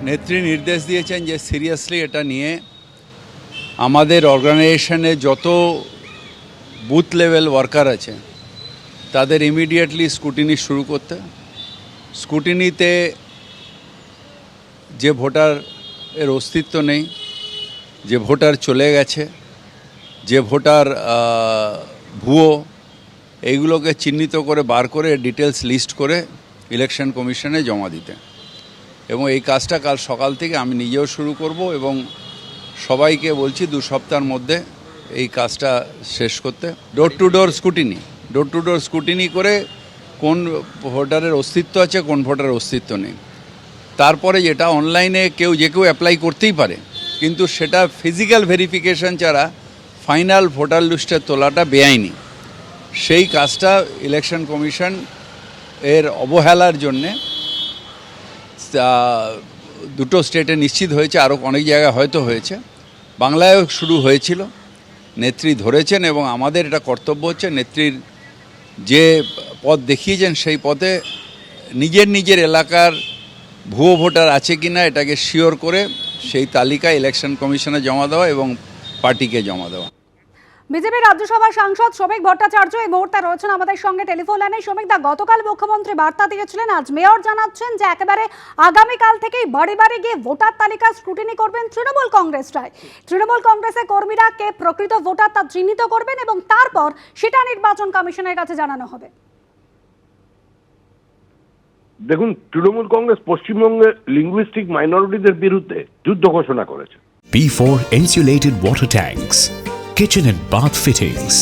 নেত্রী নির্দেশ দিয়েছেন যে সিরিয়াসলি এটা নিয়ে আমাদের অর্গানাইজেশনে যত বুথ লেভেল ওয়ার্কার আছে তাদের ইমিডিয়েটলি স্ক্রুটিনি শুরু করতে। স্ক্রুটিনিতে যে ভোটার এর অস্তিত্ব নেই, যে ভোটার চলে গেছে, যে ভোটার ভুয়ো, এইগুলোকে চিহ্নিত করে বার করে ডিটেলস লিস্ট করে ইলেকশন কমিশনে জমা দিতে। এবং এই কাজটা কাল সকাল থেকে আমি নিজেও শুরু করব এবং সবাইকে বলছি 2 সপ্তাহের মধ্যে এই কাজটা শেষ করতে। ডোর টু ডোর স্ক্রুটিনি করে কোন ভোটারের অস্তিত্ব আছে, কোন ভোটারের অস্তিত্ব নেই। তারপরে যেটা অনলাইনে কেউ অ্যাপ্লাই করতেই পারে, কিন্তু সেটা ফিজিক্যাল ভেরিফিকেশন ছাড়া ফাইনাল ভোটার লিস্টে তোলাটা বেআইনি। সেই কাজটা ইলেকশন কমিশন এর অবহেলার জন্যে দুটো স্টেটে নিশ্চিত হয়েছে, আরও অনেক জায়গায় হয়তো হয়েছে, বাংলায়ও শুরু হয়েছিল। নেত্রী ধরেছেন এবং আমাদের এটা কর্তব্য হচ্ছে নেত্রীর যে পথ দেখিয়েছেন সেই পথে নিজের এলাকার ভুয়ো ভোটার আছে কি না এটাকে শিওর করে সেই তালিকা ইলেকশন কমিশনে জমা দেওয়া এবং পার্টিকে জমা দেওয়া। বিজেপি রাজ্যসভার সাংসদ শ্রমিক ভট্টাচার্য এই মুহূর্তে রয়েছেন আমাদের সঙ্গে টেলিফোন লাইনে। শ্রমিক দা, গতকাল মুখ্যমন্ত্রী বার্তা দিয়েছিলেন, আজ মেয়র জানাচ্ছেন যে একেবারে আগামীকাল থেকেই বাড়ি বাড়ি গিয়ে ভোটার তালিকা স্ক্রুটিনি করবেন তৃণমূল কংগ্রেসরাই। তৃণমূল কংগ্রেসের কর্মীরা কে প্রকৃত ভোটার তা চিহ্নিত করবেন এবং তারপর সেটা নির্বাচন কমিশনের কাছে জানানো হবে। দেখুন, তৃণমূল কংগ্রেস পশ্চিমবঙ্গে লিঙ্গুইস্টিক মাইনরিটিদের বিরুদ্ধে যুদ্ধ ঘোষণা করেছে। P4 insulated water tanks, kitchen and bath fittings,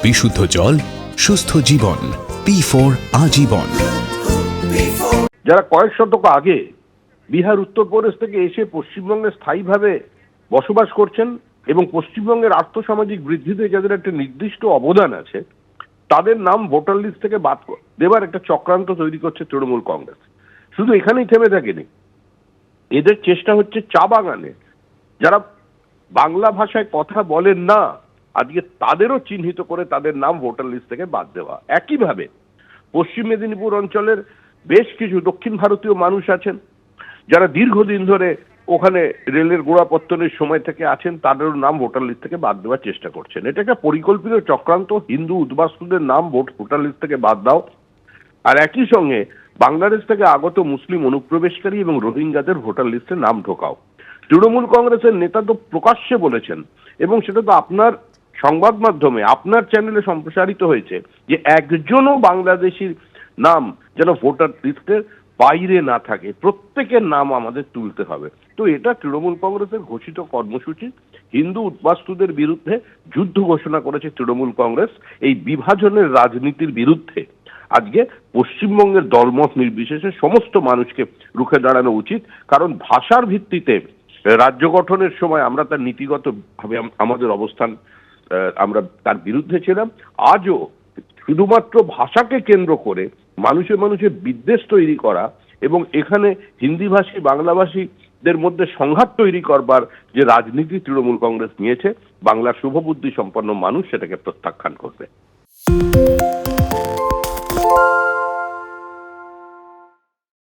বিশুদ্ধ জল, সুস্থ জীবন, P4 আজীবন। যারা কয়েক শতক আগে বিহার উত্তরপ্রদেশ থেকে এসে পশ্চিমবঙ্গে স্থায়ীভাবে বসবাস করছেন এবং পশ্চিমবঙ্গের আর্থসামাজিক বৃদ্ধিতে যাদের একটা নির্দিষ্ট অবদান আছে, তাদের নাম ভোটার লিস্ট থেকে বাদ দেবার একটা চক্রান্ত তৈরি করছে তৃণমূল কংগ্রেস। শুধু এখানেই থেমে থাকেনি, এদের চেষ্টা হচ্ছে চা বাগানে যারা বাংলা ভাষায় কথা বলেন না, আজকে তাদেরও চিহ্নিত করে তাদের নাম ভোটার লিস্ট থেকে বাদ দেওয়া। একইভাবে পশ্চিম মেদিনীপুর অঞ্চলের বেশ কিছু দক্ষিণ ভারতীয় মানুষ আছেন যারা দীর্ঘদিন ধরে ওখানে রেলের গোড়াপত্তনের সময় থেকে আছেন, তাদেরও নাম ভোটার লিস্ট থেকে বাদ দেওয়ার চেষ্টা করছেন। এটা একটা পরিকল্পিত চক্রান্ত। হিন্দু উদ্বাস্তুদের নাম ভোটার লিস্ট থেকে বাদ দাও, আর একই সঙ্গে বাংলাদেশ থেকে আগত মুসলিম অনুপ্রবেশকারী এবং রোহিঙ্গাদের ভোটার লিস্টে নাম ঢোকাও। তৃণমূল কংগ্রেসের নেতা তো প্রকাশ্যে বলেছেন এবং সেটা তো আপনার সংবাদ মাধ্যমে আপনার চ্যানেলে সম্প্রসারিত হয়েছে যে একজনও বাংলাদেশির নাম যেন ভোটার লিস্টের বাইরে না থাকে, প্রত্যেকের নাম আমাদের তুলতে হবে। তো এটা তৃণমূল কংগ্রেসের ঘোষিত কর্মসূচি। হিন্দু উদ্বাস্তুদের বিরুদ্ধে যুদ্ধ ঘোষণা করেছে তৃণমূল কংগ্রেস। এই বিভাজনের রাজনীতির বিরুদ্ধে আজকে পশ্চিমবঙ্গের দলমত নির্বিশেষে সমস্ত মানুষকে রুখে দাঁড়ানো উচিত। কারণ ভাষার ভিত্তিতে রাজ্য গঠনের সময় আমরা তার নীতিগতভাবে আমাদের অবস্থান আমরা তার বিরুদ্ধে ছিলাম। আজও শুধুমাত্র ভাষাকে কেন্দ্র করে মানুষে বিদ্বেষ তৈরি করা এবং এখানে হিন্দিভাষী বাংলাভাষীদের মধ্যে সংঘাত তৈরি করবার যে রাজনীতি তৃণমূল কংগ্রেস নিয়েছে, বাংলার শুভবুদ্ধি সম্পন্ন মানুষ সেটাকে প্রত্যাখ্যান করবে।